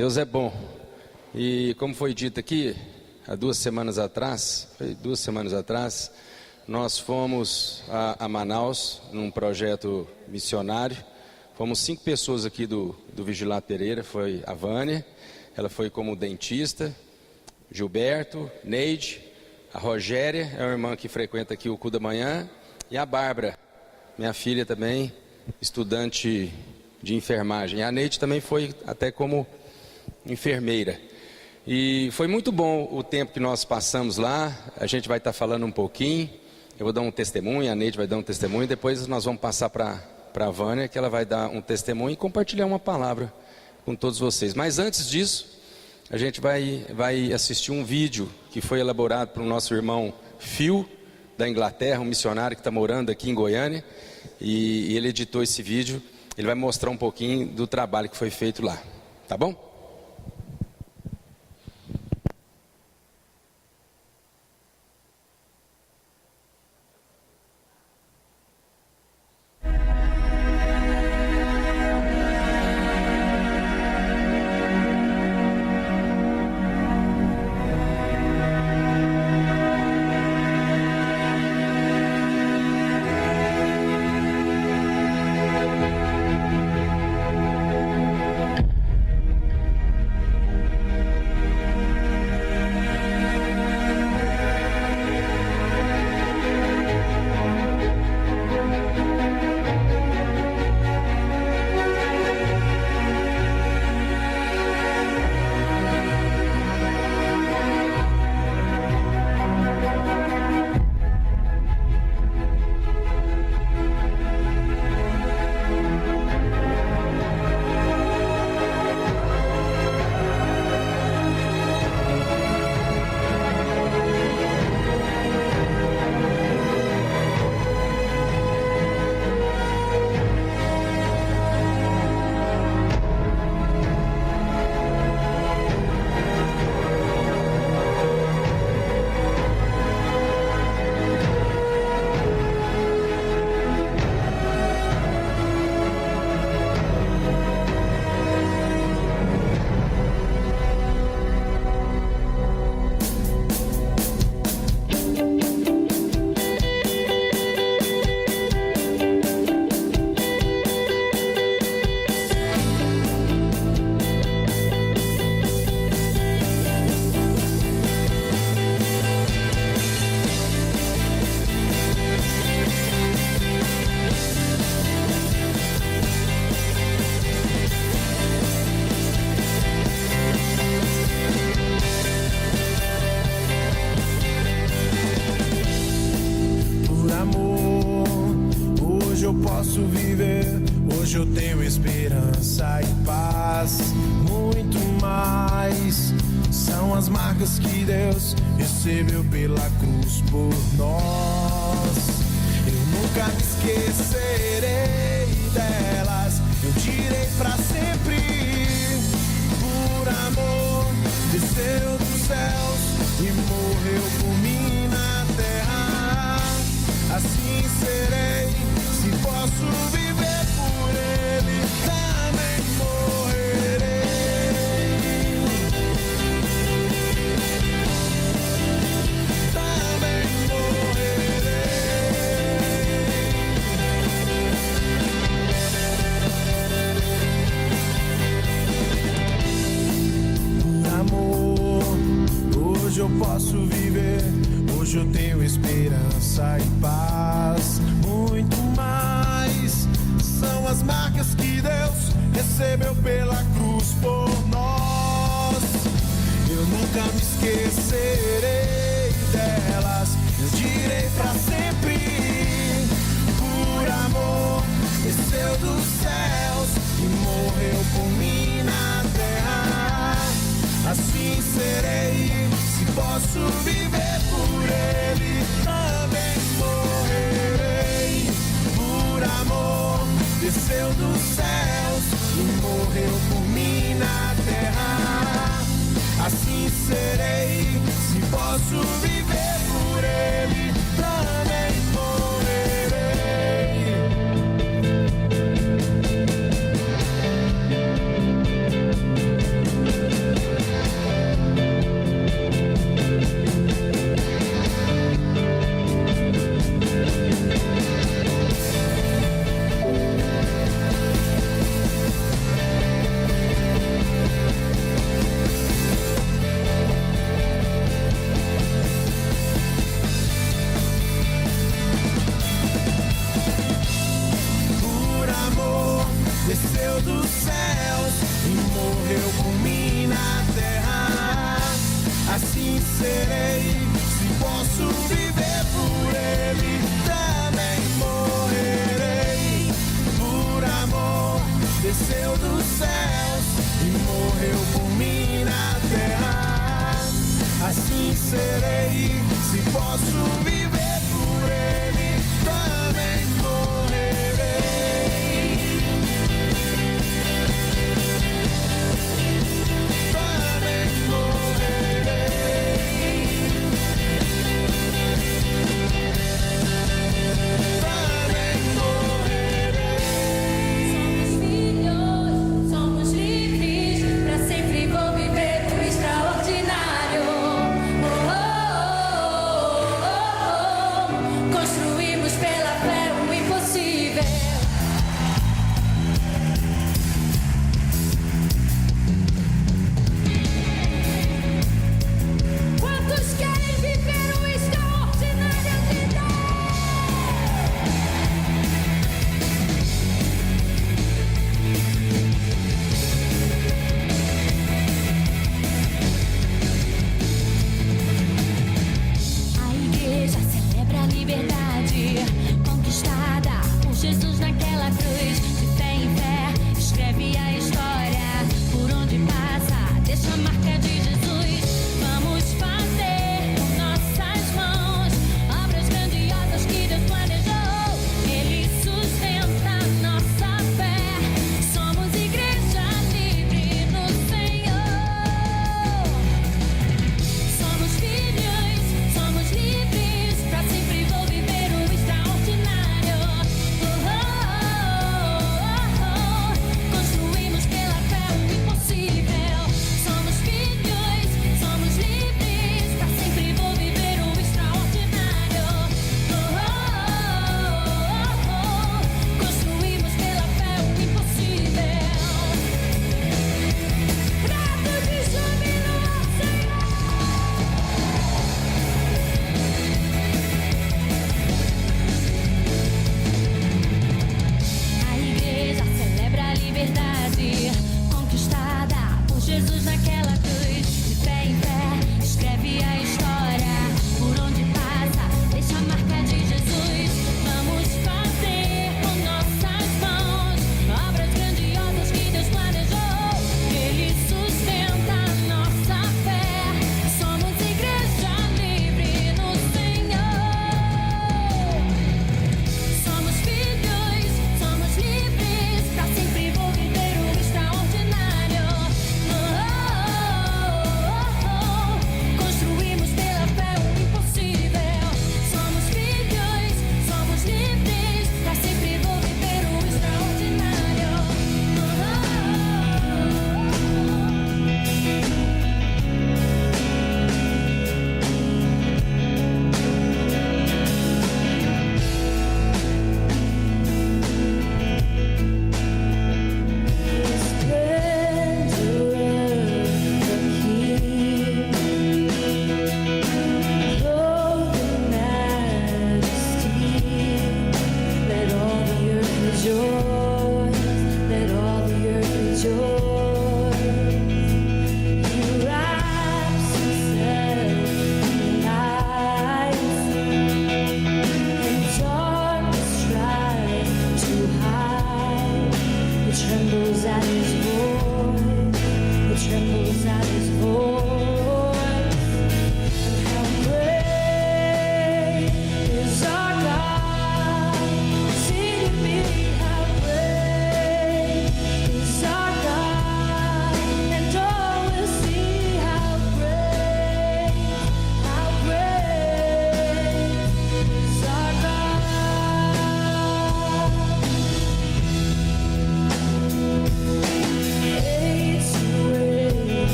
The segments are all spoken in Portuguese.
Deus é bom. E como foi dito aqui, há 2 semanas atrás, nós fomos a Manaus num projeto missionário. Fomos 5 pessoas aqui do Vigilado Pereira. Foi a Vânia, ela foi como dentista, Gilberto, Neide, a Rogéria, é uma irmã que frequenta aqui o Cu da Manhã, e a Bárbara, minha filha também, estudante de enfermagem. A Neide também foi até como enfermeira. E foi muito bom o tempo que nós passamos lá. A gente vai estar falando um pouquinho, eu vou dar um testemunho, a Neide vai dar um testemunho, depois nós vamos passar para a Vânia, que ela vai dar um testemunho e compartilhar uma palavra com todos vocês. Mas antes disso, a gente vai assistir um vídeo que foi elaborado por nosso irmão Phil, da Inglaterra, um missionário que está morando aqui em Goiânia, e ele editou esse vídeo. Ele vai mostrar um pouquinho do trabalho que foi feito lá, tá bom? Hoje eu tenho esperança e paz, muito mais. São as marcas que Deus recebeu pela cruz por nós. Eu nunca me esquecerei delas, eu direi pra sempre. Por amor, desceu dos céus e morreu por mim na terra. Assim serei, se posso viver por Ele, também morrerei. Também morrerei. Por amor, hoje eu posso viver. Hoje eu tenho esperança e paz, muito mais. São as marcas que Deus recebeu pela cruz por nós. Eu nunca me esquecerei delas, eu direi pra sempre. Por amor, desceu dos céus e morreu por mim na terra. Assim serei, se posso viver por Ele, também morrerei. Por amor, desceu dos céus e morreu por mim na terra. Assim serei, se posso viver por Ele, também morrerei. morreu por mim na terra. Assim serei, se posso viver por ele, também morrerei. Por amor, desceu dos céus e morreu por mim na terra. Assim serei, se posso viver por ele, também morrerei. Também morrerei. Também morrerei. Somos livres, pra sempre vou viver o extraordinário. Oh, oh, oh, oh, oh.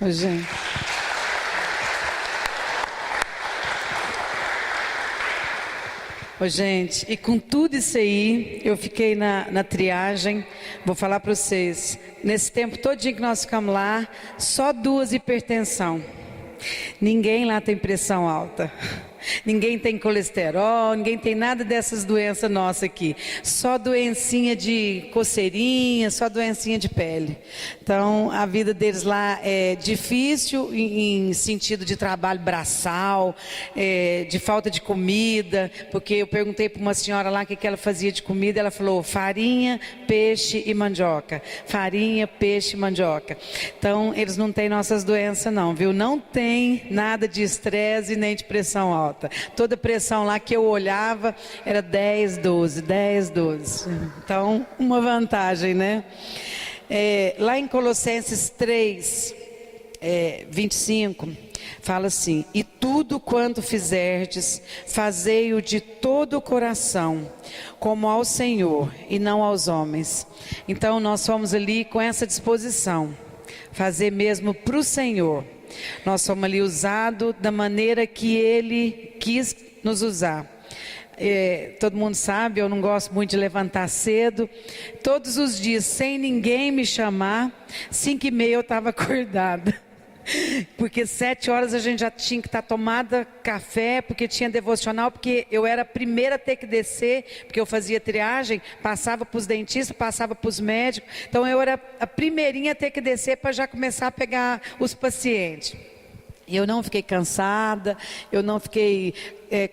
Ô, gente. Ô, gente, e com tudo isso aí, eu fiquei na triagem, vou falar para vocês, nesse tempo todinho que nós ficamos lá, só 2 hipertensão. Ninguém lá tem pressão alta, ninguém tem colesterol, ninguém tem nada dessas doenças nossas aqui. Só doencinha de coceirinha, só doencinha de pele. Então a vida deles lá é difícil em sentido de trabalho braçal, de falta de comida, porque eu perguntei para uma senhora lá o que ela fazia de comida, ela falou farinha, peixe e mandioca. Farinha, peixe e mandioca. Então eles não têm nossas doenças não, viu? Não tem nada de estresse nem de pressão alta. Toda pressão lá que eu olhava era 10, 12, 10, 12. Então, uma vantagem, né? Lá em Colossenses 3, 25, fala assim: e tudo quanto fizerdes, fazei-o de todo o coração, como ao Senhor e não aos homens. Então, nós fomos ali com essa disposição, fazer mesmo para o Senhor. Nós somos ali usados da maneira que Ele quis nos usar. Todo mundo sabe, eu não gosto muito de levantar cedo. Todos os dias, sem ninguém me chamar, 5h30 eu estava acordada. Porque 7 horas a gente já tinha que estar tomada café, porque tinha devocional, porque eu era a primeira a ter que descer, porque eu fazia triagem, passava para os dentistas, passava para os médicos, então eu era a primeirinha a ter que descer para já começar a pegar os pacientes. E eu não fiquei cansada, eu não fiquei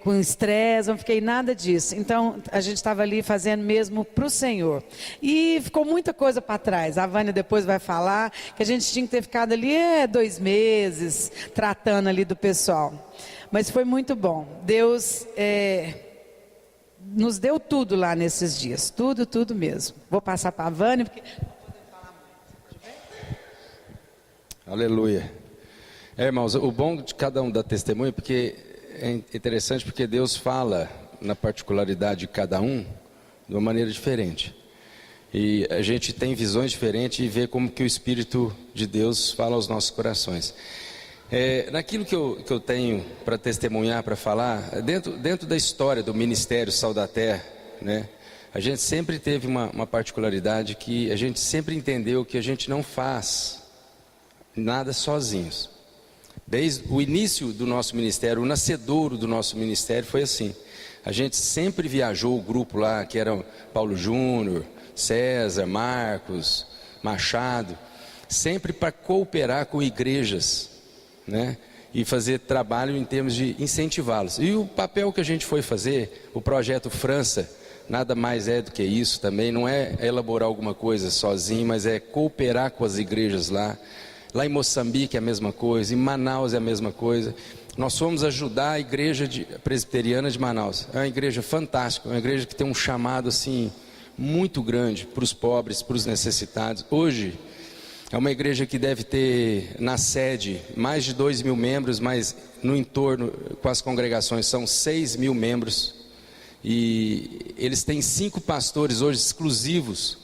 com estresse, não fiquei nada disso. Então a gente estava ali fazendo mesmo para o Senhor. E ficou muita coisa para trás. A Vânia depois vai falar que a gente tinha que ter ficado ali 2 meses tratando ali do pessoal. Mas foi muito bom. Deus nos deu tudo lá nesses dias. Tudo, tudo mesmo. Vou passar para a Vânia porque não podemos falar muito. Aleluia. Irmãos, o bom de cada um dar testemunho, porque é interessante, porque Deus fala na particularidade de cada um de uma maneira diferente. E a gente tem visões diferentes e vê como que o Espírito de Deus fala aos nossos corações. Naquilo que eu tenho para testemunhar, para falar, dentro da história do Ministério Sal da Terra, né, a gente sempre teve uma particularidade que a gente sempre entendeu que a gente não faz nada sozinhos. Desde o início do nosso ministério, o nascedouro do nosso ministério foi assim. A gente sempre viajou o grupo lá, que era Paulo Júnior, César, Marcos, Machado, sempre para cooperar com igrejas, né? E fazer trabalho em termos de incentivá-los. E o papel que a gente foi fazer, o projeto França, nada mais é do que isso também, não é elaborar alguma coisa sozinho, mas é cooperar com as igrejas lá. Lá em Moçambique é a mesma coisa, em Manaus é a mesma coisa. Nós fomos ajudar a igreja presbiteriana de Manaus. É uma igreja fantástica, uma igreja que tem um chamado assim muito grande para os pobres, para os necessitados. Hoje é uma igreja que deve ter na sede mais de 2.000 membros, mas no entorno com as congregações são 6.000 membros. E eles têm 5 pastores hoje exclusivos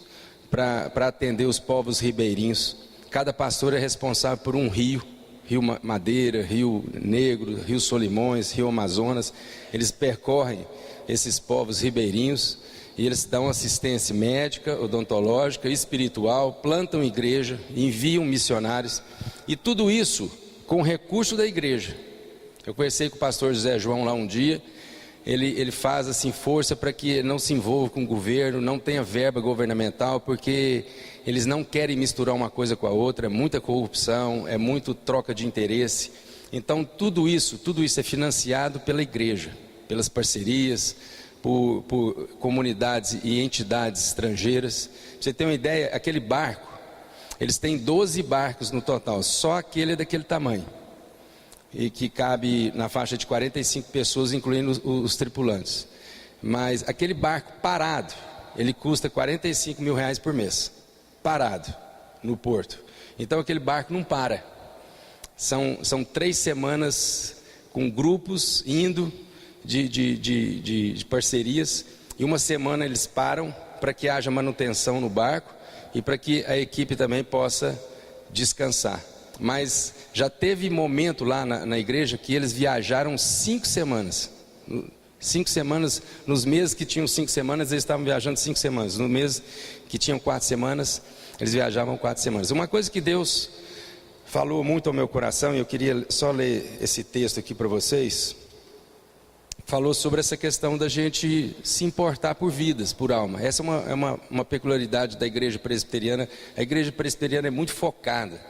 para atender os povos ribeirinhos. Cada pastor é responsável por um rio, Rio Madeira, Rio Negro, Rio Solimões, Rio Amazonas. Eles percorrem esses povos ribeirinhos e eles dão assistência médica, odontológica, espiritual, plantam igreja, enviam missionários e tudo isso com recurso da igreja. Eu conversei com o pastor José João lá um dia. Ele faz assim força para que não se envolva com o governo, não tenha verba governamental, porque eles não querem misturar uma coisa com a outra, é muita corrupção, é muito troca de interesse. Então tudo isso é financiado pela igreja, pelas parcerias, por comunidades e entidades estrangeiras. Pra você ter uma ideia, aquele barco, eles têm 12 barcos no total, só aquele é daquele tamanho. E que cabe na faixa de 45 pessoas, incluindo os tripulantes. Mas aquele barco parado, ele custa R$45 mil por mês, parado no porto. Então aquele barco não para. São 3 semanas com grupos indo de parcerias, e uma semana eles param para que haja manutenção no barco e para que a equipe também possa descansar. mas já teve momento lá na igreja que eles viajaram 5 semanas. 5 semanas, nos meses que tinham 5 semanas, eles estavam viajando 5 semanas. No mês que tinham 4 semanas, eles viajavam 4 semanas. Uma coisa que Deus falou muito ao meu coração, e eu queria só ler esse texto aqui para vocês. Falou sobre essa questão da gente se importar por vidas, por alma. Essa é uma peculiaridade da igreja presbiteriana. A igreja presbiteriana é muito focada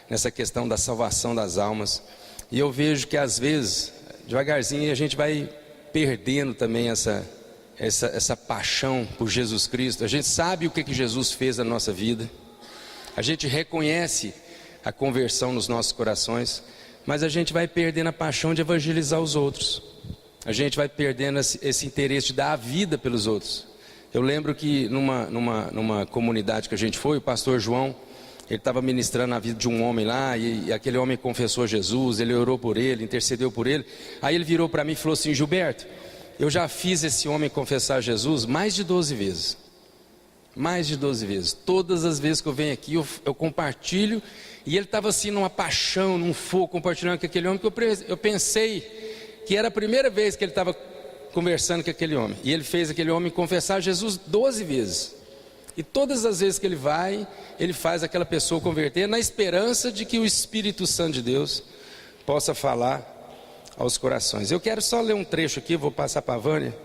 nessa questão da salvação das almas. E eu vejo que às vezes, devagarzinho, a gente vai perdendo também essa paixão por Jesus Cristo. A gente sabe o que Jesus fez na nossa vida. A gente reconhece a conversão nos nossos corações, mas a gente vai perdendo a paixão de evangelizar os outros. A gente vai perdendo esse interesse de dar a vida pelos outros. Eu lembro que numa comunidade que a gente foi, o pastor João, ele estava ministrando a vida de um homem lá, e aquele homem confessou Jesus, ele orou por ele, intercedeu por ele. Aí ele virou para mim e falou assim: Gilberto, eu já fiz esse homem confessar Jesus mais de 12 vezes. Mais de 12 vezes. Todas as vezes que eu venho aqui, eu compartilho. E ele estava assim numa paixão, num fogo, compartilhando com aquele homem, que eu pensei que era a primeira vez que ele estava conversando com aquele homem. E ele fez aquele homem confessar Jesus 12 vezes. E todas as vezes que ele vai, ele faz aquela pessoa converter, na esperança de que o Espírito Santo de Deus possa falar aos corações. Eu quero só ler um trecho aqui, vou passar para a Vânia,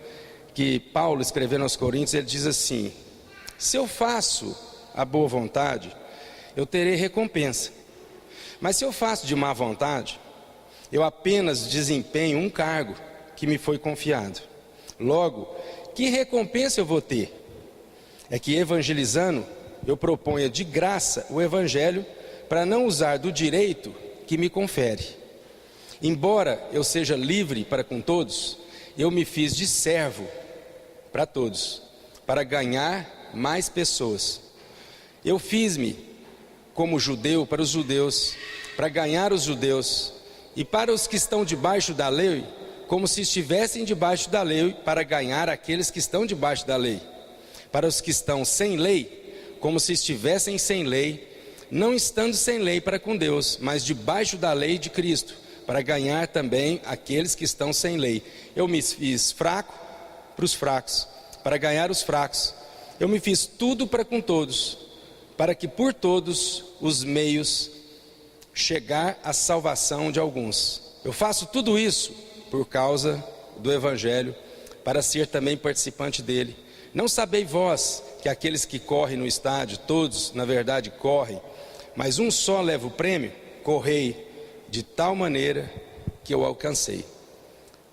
que Paulo, escrevendo aos Coríntios, ele diz assim: se eu faço a boa vontade, eu terei recompensa. Mas se eu faço de má vontade, eu apenas desempenho um cargo que me foi confiado. Logo, que recompensa eu vou ter? É que evangelizando, eu proponha de graça o evangelho para não usar do direito que me confere. Embora eu seja livre para com todos, eu me fiz de servo para todos, para ganhar mais pessoas. Eu fiz-me como judeu para os judeus, para ganhar os judeus, e para os que estão debaixo da lei, como se estivessem debaixo da lei, para ganhar aqueles que estão debaixo da lei. Para os que estão sem lei, como se estivessem sem lei, não estando sem lei para com Deus, mas debaixo da lei de Cristo, para ganhar também aqueles que estão sem lei. Eu me fiz fraco para os fracos, para ganhar os fracos. Eu me fiz tudo para com todos, para que por todos os meios chegar à salvação de alguns. Eu faço tudo isso por causa do Evangelho, para ser também participante dele. Não sabeis vós que aqueles que correm no estádio, todos na verdade correm, mas um só leva o prêmio? Correi de tal maneira que eu alcancei.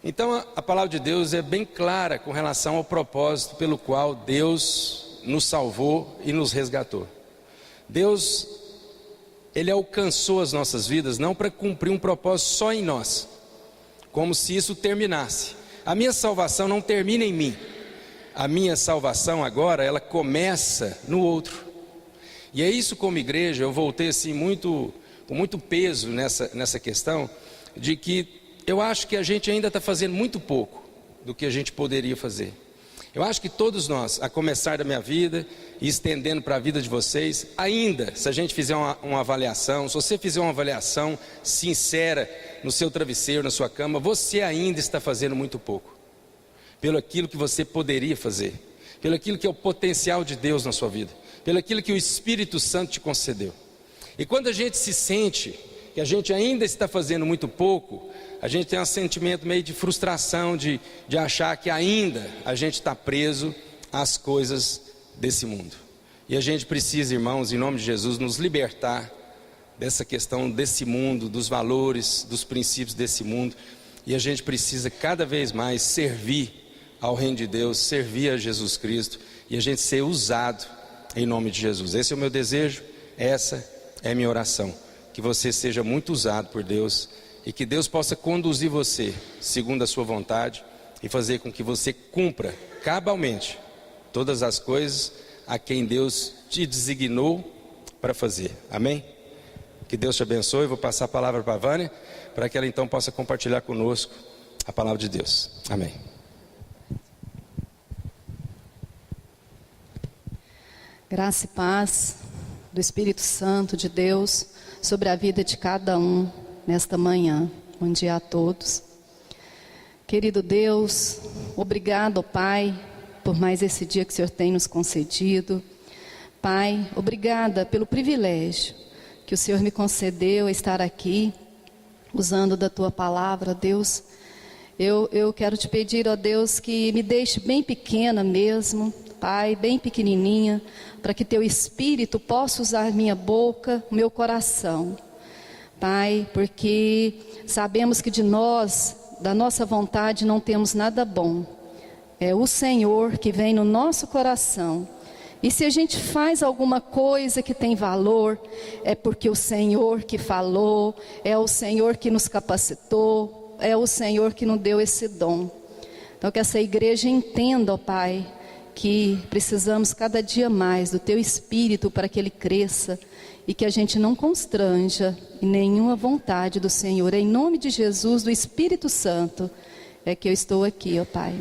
Então a palavra de Deus é bem clara com relação ao propósito pelo qual Deus nos salvou e nos resgatou. Deus, Ele alcançou as nossas vidas não para cumprir um propósito só em nós, como se isso terminasse. A minha salvação não termina em mim. A minha salvação agora, ela começa no outro. E é isso, como igreja, eu voltei assim com muito peso nessa questão, de que eu acho que a gente ainda está fazendo muito pouco do que a gente poderia fazer. Eu acho que todos nós, a começar da minha vida e estendendo para a vida de vocês, ainda, se a gente fizer uma avaliação, se você fizer uma avaliação sincera no seu travesseiro, na sua cama, você ainda está fazendo muito pouco. Pelo aquilo que você poderia fazer, pelo aquilo que é o potencial de Deus na sua vida, pelo aquilo que o Espírito Santo te concedeu. E quando a gente se sente que a gente ainda está fazendo muito pouco, a gente tem um sentimento meio de frustração, de achar que ainda a gente está preso às coisas desse mundo. E a gente precisa, irmãos, em nome de Jesus, nos libertar dessa questão desse mundo, dos valores, dos princípios desse mundo. E a gente precisa cada vez mais servir ao reino de Deus, servir a Jesus Cristo e a gente ser usado em nome de Jesus. Esse é o meu desejo, essa é a minha oração, que você seja muito usado por Deus e que Deus possa conduzir você segundo a sua vontade e fazer com que você cumpra cabalmente todas as coisas a quem Deus te designou para fazer. Amém? Que Deus te abençoe. Eu vou passar a palavra para a Vânia, para que ela então possa compartilhar conosco a palavra de Deus. Amém. Graça e paz. do Espírito Santo de Deus sobre a vida de cada um nesta manhã. Bom dia a todos. Querido Deus, obrigado, Pai, por mais esse dia que o Senhor tem nos concedido. Pai, obrigada pelo privilégio que o Senhor me concedeu estar aqui, usando da Tua palavra, Deus. Eu quero te pedir, ó Deus, que me deixe bem pequena mesmo, Pai, bem pequenininha, para que Teu Espírito possa usar minha boca, meu coração. Pai, porque sabemos que de nós, da nossa vontade, não temos nada bom. É o Senhor que vem no nosso coração. E se a gente faz alguma coisa que tem valor, é porque o Senhor que falou, é o Senhor que nos capacitou, é o Senhor que nos deu esse dom. Então que essa igreja entenda, ó Pai, que precisamos cada dia mais do Teu Espírito para que Ele cresça e que a gente não constranja em nenhuma vontade do Senhor. Em nome de Jesus, do Espírito Santo, é que eu estou aqui, ó Pai.